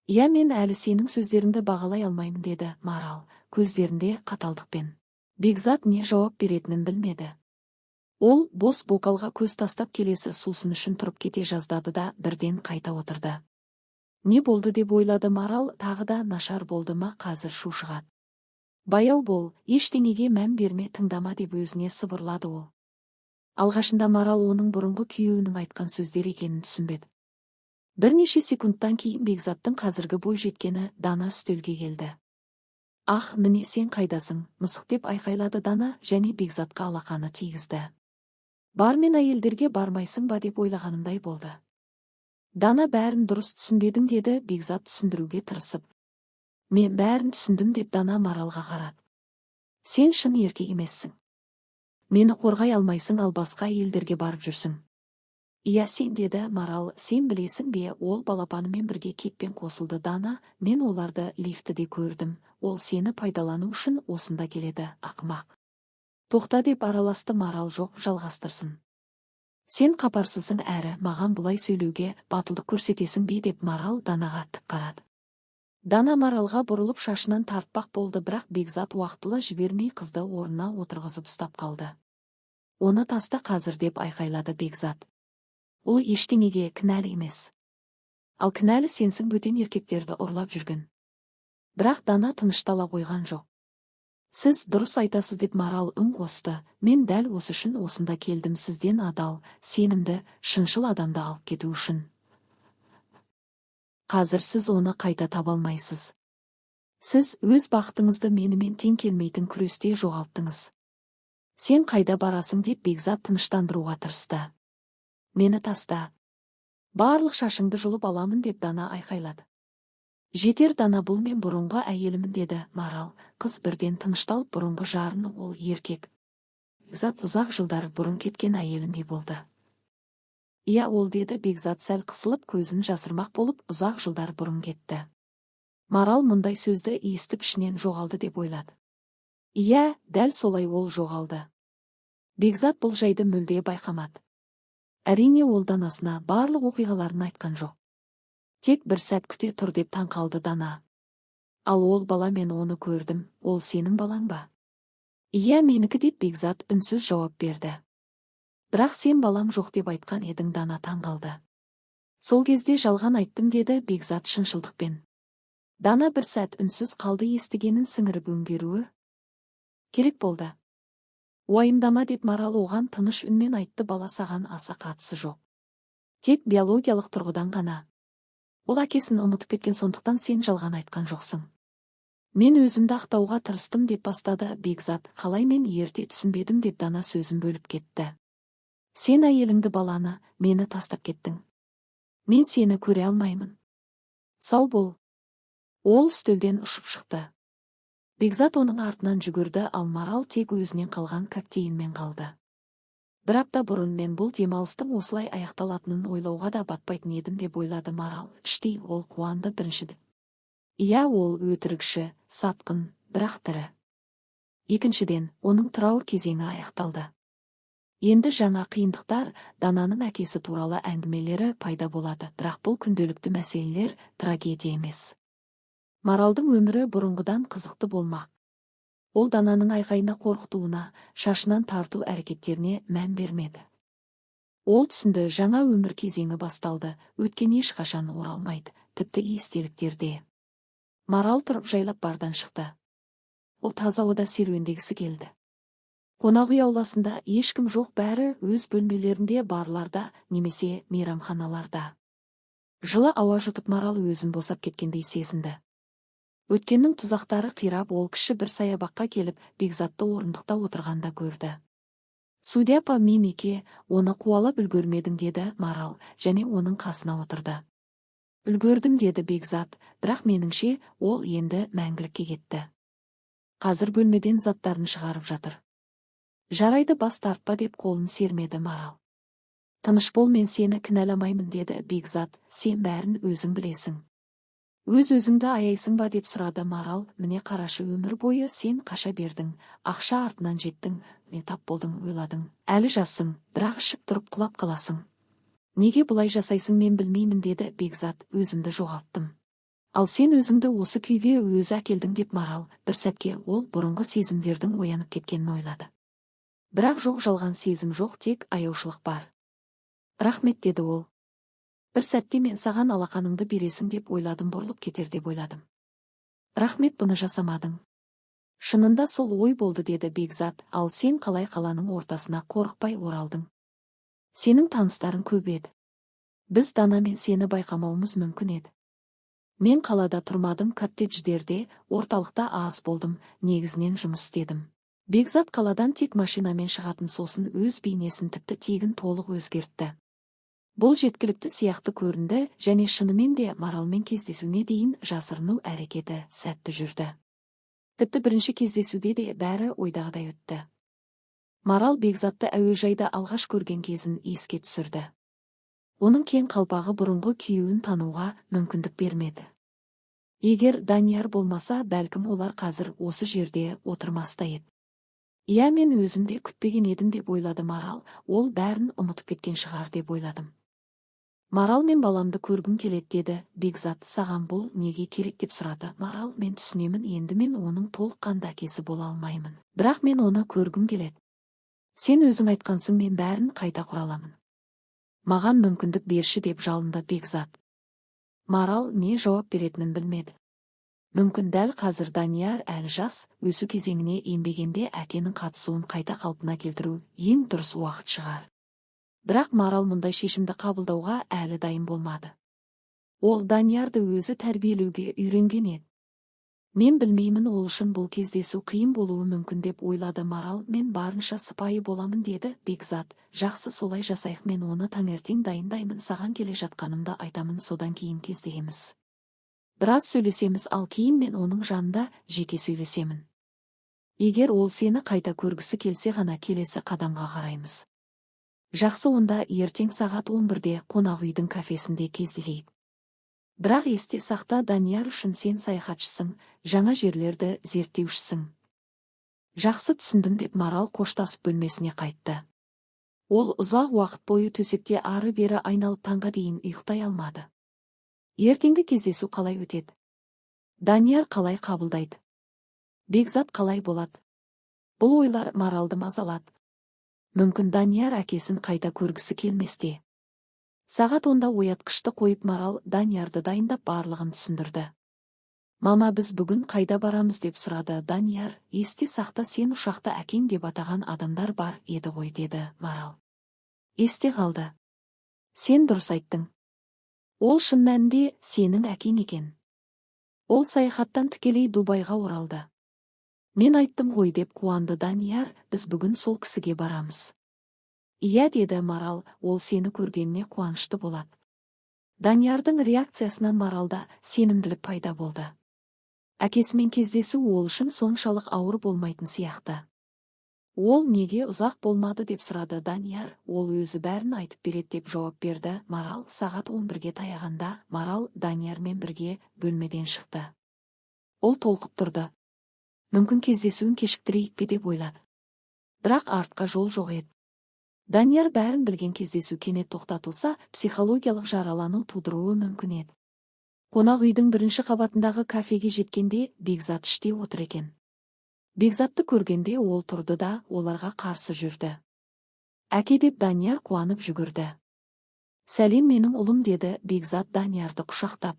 Иә, мен әлі сенің сөздеріңді бағалай алмаймын, деді Марал, көздерінде қаталдықпен. Бекзат не жауап беретінін білмеді. Ол бос бокалға көз тастап келесі сусын үшін тұрып кете жаздады да бірден қайта отырды. Не болды деп ойлады Марал. Тағы да нашар болды ма, қазір шу шығады. Баяу бол, ештеңеге мән берме, тыңдама, деп өзіне сыбырлады ол. Алғашында Марал оның бұрынғы күйеуінің айтқан сөздер екенін түсінбеді. Бірнеше секундтан кейін Бекзаттың қазіргі бой жеткені Дана үстелге келді. Ах, міне сен қайдасың, мысық, деп айқайлады Дана және Бекзатқа алақаны тигізді. Бар, мен әйелдерге бармайсың ба деп ойлағанымдай болды. Дана, бәрін дұрыс түсінбедің, деді Бекзат түсіндіруге тырысып. Мен бәрін түсіндім, деп Дана Маралға қарады. Сен шын еркек емессің. Мені қорғай алмайсың, ал басқа әйелдерге барып жүрсің. Иә, сен, деді Марал. Сен білесің бе, ол балапанымен бірге кеппен қосылды. Дана, мен оларды лифтіде көрдім. Ол сені пайдалану үшін осында келеді, ақымақ. Тоқта, деп араласты Марал. Жоқ, жалғастырсын. Сен қапарсызың, әрі маған бұлай сөйлеуге батылдық көрсетесің бе, деп Марал Данаға тік қарады. Дана Маралға бұрылып шашынан тартпақ болды, бірақ Бекзат уақытылы жібермей қызды орнына отырғызып ұстап қалды. Оны таста қазір, деп айқайлады Бекзат. Ол ештеңеге кінәлі емес. Ал кінәлі сенсің, бөтен еркектерді ұрлап жүрген. Бірақ Дана тыныштала қойған жоқ. Сіз дұрыс айтасыз, деп Марал үн қосты. Мен дәл осы үшін осында келдім, сізден адал, сенімді, шыншыл адамды алып кету үшін. Қазір сіз оны қайта таба алмайсыз. Сіз өз бақытыңызды менімен тең келмейтін күресте жоғалттыңыз. Сен қайда барасың, деп Бекзат тыныштандыруға тырысты. Мені таста. Барлық шашыңды жұлып аламын, деп Дана айқайлады. Жетер, Дана, бұл мен бұрынғы әйелімін, деді Марал. Қыз бірден тынышталып, бұрынғы жарын, ол еркек. Бекзат ұзақ жылдар бұрын кеткен әйеліндей болды. Иә, ол, деді Бекзат сәл қысылып, көзін жасырмақ болып, ұзақ жылдар бұрын кетті. Марал мұндай сөзді естіп ішінен жоғалды деп ойлады. Иә, дәл солай, ол жоғалды. Бекзат бұл жайды мүлде байқамады. Әрине, ол Данасына барлық оқиғаларын айтқан жоқ. Тек бір сәт күте тұр, деп таң қалды Дана. Ал ол бала, мен оны көрдім, ол сенің балаң ба? Иә, менікі, деп Бекзат үнсіз жауап берді. Бірақ сен балам жоқ деп айтқан едің, Дана таң қалды. Сол кезде жалған айттым, деді Бекзат шыншылдықпен. Дана бір сәт үнсіз қалды, естігенін сіңіріп өңгеруі керек болды. Уайымдама, деп Марал оған тыныш үнмен айтты, бала саған аса қатысы жоқ. Тек биологиялық тұрғыдан ғана. Ол әкесін ұмытып кеткен, сондықтан сен жалған айтқан жоқсың. Мен өзімді ақтауға тырыстым, деп бастады Бекзат. Қалай, мен ерте түсінбедім, деп Дана сөзін бөліп кетті. Сен әйеліңді, баланы, мені тастап кеттің. Мен сені көре алмаймын. Сау бол. Ол үстелден ұшып шықты. Бекзат оның артынан жүгірді, ал Марал тек өзінен қалған коктейльмен қалды. Бір апта бұрын мен бұл демалыстың осылай аяқталатынын ойлауға да батпайтын едім, деп ойлады Марал. Іштей ол қуанды. Біріншіден, иә, ол өтірікші, сатқын, бірақ тірі. Екіншіден, оның траур кезеңі аяқталды. Енді жаңа қиындықтар, Дананың әкесі туралы әңгімелері пайда болады, бірақ бұл күнделікті мәселелер, трагедия емес. Маралдың өмірі бұрынғыдан қызықты болмақ. Ол Дананың айқайына, қорқытуына, шашынан тарту әрекеттеріне мән бермеді. Ол түсінді, жаңа өмір кезеңі басталды, өткен ешқашан оралмайды, тіпті естеліктерде. Марал тұрып жайлап бардан шықты. Ол таза ауада серуендегісі келді. Қонақ үй ауласында ешкім жоқ, бәрі өз бөлмелерінде, барларда немесе мейрамханаларда. Жылы ауа жұтып Марал өзін босап кеткендей сезінді. Өткеннің тұзақтары қирап, ол кіші бір саябаққа келіп, Бекзатты орындықта отырғанда көрді. Судья апа, Мемеке, оны қуалап үлгермедің, деді Марал, және оның қасына отырды. Үлгердім, деді Бекзат, бірақ меніңше ол енді мәңгілікке кетті. Қазір бөлмеден заттарын шығарып жатыр. Жарайды, бас тартпа, деп қолын сермеді Марал. Тыныш бол, мен сені кінәламаймын, деді Бекзат, сен бәрін өзің білесің. Өз-өзіңді аяйсың ба, деп сұрады Марал. Міне қарашы, өмір бойы сен қаша бердің, ақша артынан жеттің, не тап болдың, ойладың. Әлі жассың, бірақ ішіп тұрып құлап қаласың. Неге бұлай жасайсың, мен білмеймін, деді Бекзат, өзімді жоғалттым. Ал сен өзіңді осы күйге өзі әкелдің, деп Марал бір сәтке ол бұрынғы сезімдердің оянып кеткенін ойлады. Бірақ жоқ, жалған сезім жоқ, тек аяушылық бар. Рахмет, деді ол. Бір сәтте мен саған алақаныңды бересің деп ойладым, бұрылып кетер деп ойладым. Рахмет, бұны жасамадың. Шынында сол ой болды, деді Бекзат, ал сен қалай қаланың ортасына қорықпай оралдың? Сенің таныстарың көп еді. Біз Данамен сені байқамауымыз мүмкін еді. Мен қалада тұрмадым, коттедждерде, орталықта аз болдым, негізінен жұмыс істедім. Бекзат қаладан тек машинамен шығатын, сосын өз бейнесін тіпті тегін толық өзгертті. Бұл жеткілікті сияқты көрінді, және шынымен де Маралмен кездесуіне дейін жасырыну әрекеті сәтті жүрді. Тіпті бірінші кездесуде де бәрі ойдағыдай өтті. Марал Бекзатты әуежайда алғаш көрген кезін еске түсірді. Оның кең қалпағы бұрынғы күйеуін тануға мүмкіндік бермеді. Егер Данияр болмаса, бәлкім олар қазір осы жерде отырмаста еді. Иә, мен өзімде күтпеген едім, деп ойлады Марал. Ол бәрін ұмытып кеткен шығар, деп ойладым. Марал, мен баламды көргім келеді, деді Бекзат. Саған бұл неге керек, деп сұрады Марал. Мен түсінемін, енді мен оның толыққанды әкесі бола алмаймын. Бірақ мен оны көргім келеді. Сен өзің айтқансың, мен бәрін қайта құраламын. Маған мүмкіндік берші, деп жалынды Бекзат. Марал не жауап беретінін білмеді. Мүмкін дәл қазір Данияр әлі жас, өсу кезеңіне енбегенде әкенің қатысуын қайта қалпына келтіру ең дұрыс уақыт шығар. Бірақ Марал мұндай шешімді қабылдауға әлі дайын болмады. Ол Даниярды өзі тәрбиелеуге үйренген еді. Мен білмеймін, ол үшін бұл кездесу қиын болуы мүмкін, деп ойлады Марал. Мен барынша сыпайы боламын, деді Бекзат. Жақсы, солай жасайық, мен оны таңертең дайындаймын, саған келе жатқанымды айтамын, содан кейін кездесеміз. Біраз сөйлесеміз, ал кейін мен оның жанында жеке сөйлесемін. Егер ол сені қайта көргісі келсе ғана келесі қадамға қараймыз. Жақсы, онда ертең сағат 11-де қонақ үйдің кафесінде кездесейік. Бірақ есте сақта, Данияр үшін сен саяхатшысың, жаңа жерлерді зерттеушісің. Жақсы, түсіндім, деп Марал қоштасып бөлмесіне қайтты. Ол ұзақ уақыт бойы төсекте ары-бері айналып таңға дейін ұйықтай алмады. Ертеңгі кездесу қалай өтеді? Данияр қалай қабылдайды? Бекзат қалай болады? Бұл ойлар Маралды мазалады. Мүмкін Данияр әкесін қайта көргісі келместе. Сағат 10-да оятқышты қойып Марал Даниярды дайындап барлығын түсіндірді. Мама, біз бүгін қайда барамыз деп сұрады Данияр. Есте сақта, сен ұшақта әкең деп атаған адамдар бар еді ғой, деді Марал. Есте қалды. Сен дұрыс айттың. Ол шын мәнінде сенің әкең екен. Ол саяхаттан тікелей Дубайға оралды. Мен айттым ғой деп қуанды Данияр, біз бүгін сол кісіге барамыз. Иә, деді Марал, ол сені көргеніне қуанышты болады. Даниярдың реакциясынан Маралда сенімділік пайда болды. Әкесімен кездесу ол үшін соншалық ауыр болмайтын сияқты. Ол неге ұзақ болмады деп сұрады Данияр. Ол өзі бәрін айтып береді деп жауап берді Марал. Сағат 11-ге таяғанда Марал Даниярмен бірге бөлмеден шықты. Ол толқып тұрды. Мүмкін кездесуін кешіктірейік пе деп ойлады. Бірақ артқа жол жоқ еді. Данияр бәрін білген, кездесу кенет тоқтатылса, психологиялық жаралану тудыруы мүмкін еді. Қонақ үйдің бірінші қабатындағы кафеге жеткенде Бекзат іште отыр екен. Бекзатты көргенде ол тұрды да оларға қарсы жүрді. Әке деп Данияр қуанып жүгірді. Сәлем, менің ұлым, деді Бекзат Даниярды құшақтап.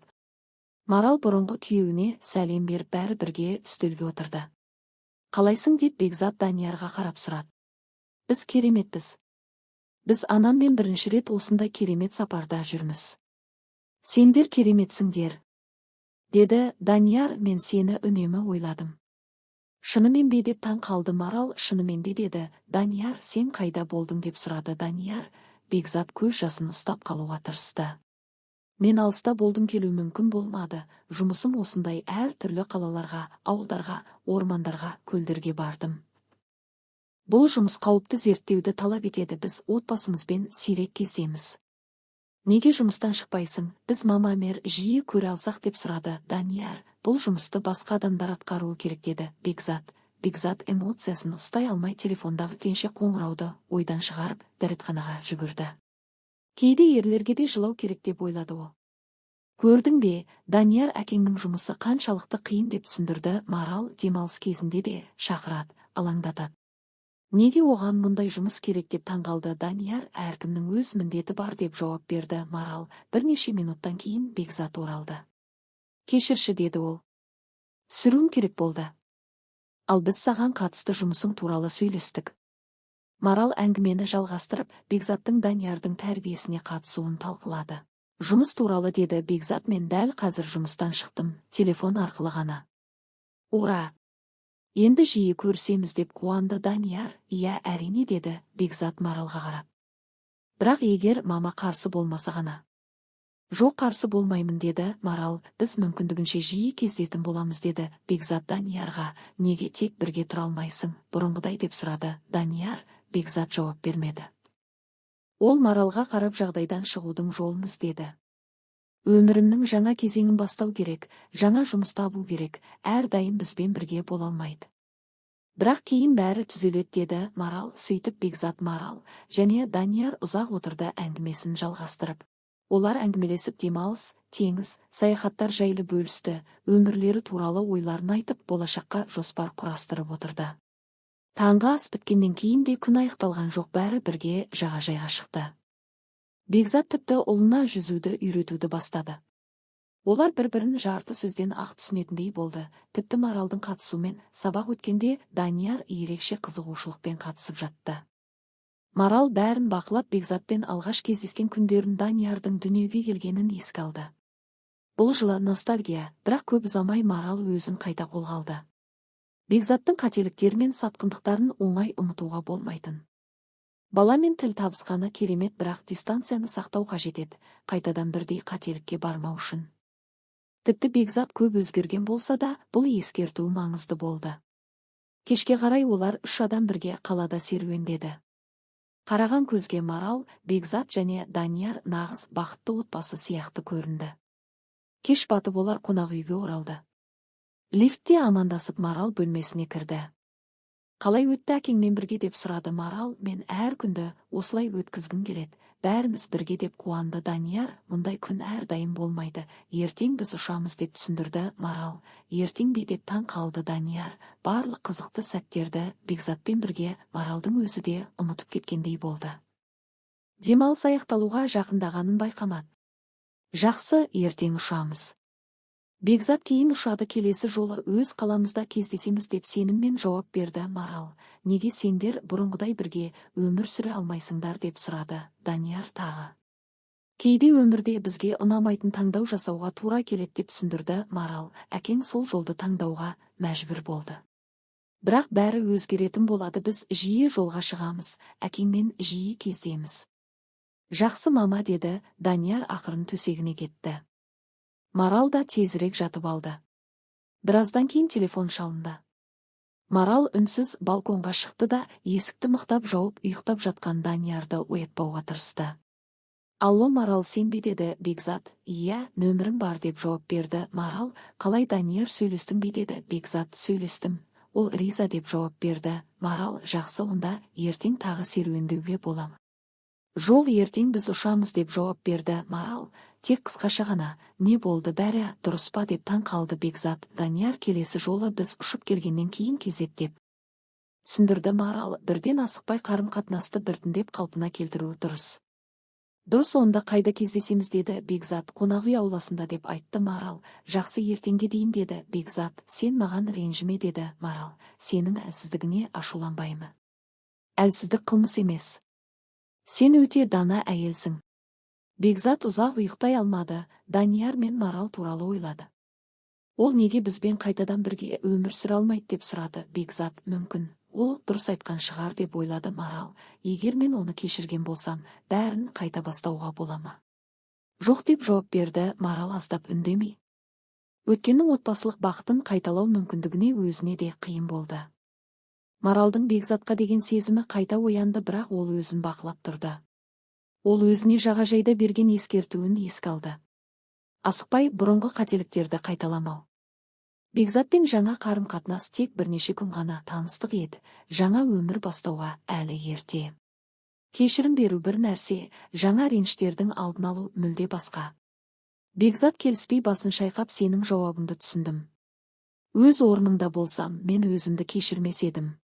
Марал бұрынғы күйеуіне сәлем беріп бәрі бірге үстелге отырды. Қалайсың деп Бекзат Даниярға қарап сұрады. Біз кереметпіз. Біз анаммен бірінші рет осындай керемет сапарда жүрміз. Сендер кереметсіңдер, деді Данияр. Мен сені үнемі ойладым. Шынымен бе деп таң қалды Марал. Шынымен де, деді Данияр. Сен қайда болдың деп сұрады Данияр. Бекзат көз жасын ұстап қалуға тырысты. Мен алыста болдым, келу мүмкін болмады. Жұмысым осындай, әр түрлі қалаларға, ауылдарға, ормандарға, көлдерге бардым. Бұл жұмыс қауіпті, зерттеуді талап етеді. Біз отбасымызбен сирек кездесеміз. Неге жұмыстан шықпайсың? Біз мамамер жиі көре алсақ деп сұрады Данияр. Бұл жұмысты басқа адамдар атқаруы керек, деді Бекзат. Бекзат эмоциясын ұстай алмай телефондағы кенше қоңырауды ойдан шығарып дәретханаға жүгірді. Кейде ерлерге де жылау керек деп ойлады ол. Көрдің бе, Данияр әкеңнің жұмысы қаншалықты қиын деп түсіндірді Марал. Демалыс кезінде де шақырады, алаңдатады. Неге оған мұндай жұмыс керек деп таңғалды Данияр. Әркімнің өз міндеті бар деп жауап берді Марал. Бірнеше минуттан кейін Бекзат оралды. Кешірші, деді ол. Сүруім керек болды. Ал біз саған қатысты жұмысың туралы сөйлестік. Марал әңгімені жалғастырып, Бекзаттың Даниярдың тәрбиесіне қатысуын талқылады. Жұмыс туралы, деді Бекзат. Мен дәл қазір жұмыстан шықтым, телефон арқылы ғана. Ура! Енді жиі көрсеміз деп қуанды Данияр. Иә, әрине, деді Бекзат Маралға қарап. Бірақ егер мама қарсы болмаса ғана. Жоқ, қарсы болмаймын, деді Марал. Біз мүмкіндігінше жиі кездесетін боламыз, деді Бекзат Даниярға. Неге тек бірге тұра алмайсың, бұрынғыдай деп сұрады Данияр. Бекзат жауап бермеді. Ол Маралға қарап жағдайдан шығудың жолын іздеді. Өмірімнің жаңа кезеңін бастау керек, жаңа жұмыс табу керек, әрдайым бізбен бірге бола алмайды. Бірақ кейін бәрі түзеледі, деді Марал. Сөйтіп Бекзат, Марал және Данияр ұзақ отырды, әңгімесін жалғастырып. Олар әңгімелесіп демалыс, теңіз, саяхаттар жайлы бөлісті, өмірлері туралы ойларын айтып, болашаққа жоспар құрастырып отырды. Таңғы ас біткеннен кейін де күн аяқталған жоқ, бәрі бірге жағажайға шықты. Бекзат тіпті ұлына жүзуді үйретуді бастады. Олар бір-бірін жарты сөзден ақ түсінетіндей болды. Тіпті Маралдың қатысуымен сабақ өткенде Данияр ерекше қызығушылықпен қатысып жатты. Марал бәрін бақылап, Бекзатпен алғаш кездескен күндерін, Даниярдың дүниеге келгенін еске алды. Бұл жылы ностальгия, бірақ көп ұзамай Марал өзін қайта қолға алды. Бекзаттың қателіктері мен сатқындықтарын оңай ұмытуға болмайтын. Баламен тіл табысқаны керемет, бірақ дистанцияны сақтау қажет еді, қайтадан бірдей қателікке бармау үшін. Тіпті Бекзат көп өзгерген болса да, бұл ескерту маңызды болды. Кешке қарай олар 3 адам бірге қалада серуендеді. Қараған көзге Марал, Бекзат және Данияр нағыз бақытты отбасы сияқты көрінді. Кеш батып олар қонақ үйге оралды. Лифтте амандасып Марал бөлмесіне кірді. Қалай өтті әкеңмен бірге деп сұрады Марал. Мен әр күнді осылай өткізгім келеді, бәріміз бірге деп қуанды Данияр. Мұндай күн әрдайым болмайды, ертең біз ұшамыз деп түсіндірді Марал. Ертең бе деп таң қалды Данияр. Барлық қызықты сәттерді Бекзатпен бірге Маралдың өзі де ұмытып кеткендей болды. Демалыс аяқталуға жақындағанын байқамады. Жақсы, ертең ұшамыз. Бекзат кейін ұшады, келесі жолы өз қаламызда кездесеміз деп сеніммен жауап берді Марал. Неге сендер бұрынғыдай бірге өмір сүре алмайсыңдар деп сұрады Данияр тағы. Кейде өмірде бізге ұнамайтын таңдау жасауға тура келеді деп түсіндірді Марал. Әкең сол жолды таңдауға мәжбүр болды. Бірақ бәрі өзгеретін болады, біз жиі жолға шығамыз, әкеңмен жиі кездесеміз. Жақсы мама, деді Данияр ақырын төсегіне кетті. Марал да тезірек жатып алды. Біраздан кейін телефон шалынды. Марал үнсіз балконға шықты да есікті мықтап жауып ұйықтап жатқан Даниярды оятпауға тырысты. Алло, Марал, сен бе, деді Бекзат. Иә, нөмірім бар деп жауап берді Марал. Қалай, Данияр, сөйлестің бе, деді Бекзат. Сөйлестім. Ол риза деп жауап берді Марал. Жақсы, онда ертең тағы серуендеуге болам. Жоқ, ертең біз ұшамыз деп жауап берді Марал. Тек қысқаша ғана. Не болды, бәрі дұрыс па деп таң қалды Бекзат. Данияр келесі жолы біз ұшып келгеннен кейін кезет деп түсіндірді Марал. Бірден асықпай қарым-қатынасты біртіндеп қалпына келтіру дұрыс. Дұрыс, онда қайда кездесеміз, деді Бекзат. Қонақ үй ауласында деп айтты Марал. Жақсы, ертеңге дейін, деді Бекзат. Сен маған ренжіме, деді Марал. Сенің әлсіздігіне ашуланбаймын. Әлсіздік қылмыс емес. Сен өте дана әйелсің. Бекзат ұзақ ұйықтай алмады, Данияр мен Марал туралы ойлады. Ол неге бізбен қайтадан бірге өмір сүре алмайды деп сұрады Бекзат. Мүмкін, ол дұрыс айтқан шығар деп ойлады Марал. Егер мен оны кешірген болсам, бәрін қайта бастауға бола ма? Жоқ деп жауап берді Марал аздап үндемей. Өткеннің отбасылық бақытын қайталау мүмкіндігіне өзіне де қиын болды. Маралдың Бекзатқа деген сезімі қайта оянды, бірақ ол өзін бақылап тұрды. Ол өзіне жағажайда берген ескертуін еске алды. Асықпай бұрынғы қателіктерді қайталамау. Бекзатпен жаңа қарым-қатынас тек бірнеше күн ғана таныстық еді. Жаңа өмір бастауға әлі ерте. Кешірім беру бір нәрсе, жаңа реніштердің алдын алу мүлде басқа. Бекзат келіспей басын шайқап, сенің жауабыңды түсіндім. Өз орныңда болсам, мен өзімді кешірмес едім.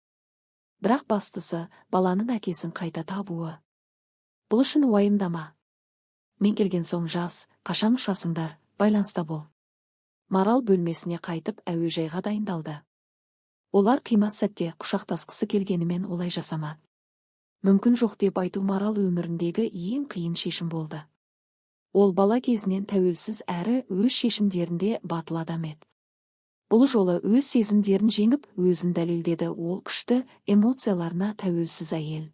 Бірақ бастысы, баланың әкесін қайта табуы. Бұл үшін уайымдама. Мен келген соң жаз, қашан ұшасыңдар, байланыста бол. Марал бөлмесіне қайтып әуежайға дайындалды. Олар қимас сәтте құшақтасқысы келгенімен олай жасамады. Мүмкін жоқ деп айту Марал өміріндегі ең қиын шешім болды. Ол бала кезінен тәуелсіз әрі өз шешімдерінде батыл адам еді. Бұл жолы өз сезімдерін жеңіп, өзін дәлелдеді. Ол күшті, эмоцияларына тәуелсіз әйел.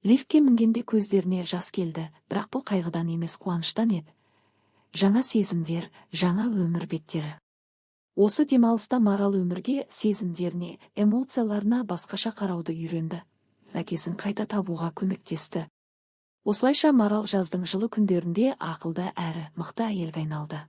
Лифтке мінгенде көздеріне жас келді, бірақ бұл қайғыдан емес, қуаныштан еді. Жаңа сезімдер, жаңа өмір беттері. Осы демалыста Марал өмірге, сезімдеріне, эмоцияларына басқаша қарауды үйренді. Әкесін қайта табуға көмектесті. Осылайша Марал жаздың жылы күндерінде ақылды әрі мықты әйелге айналды.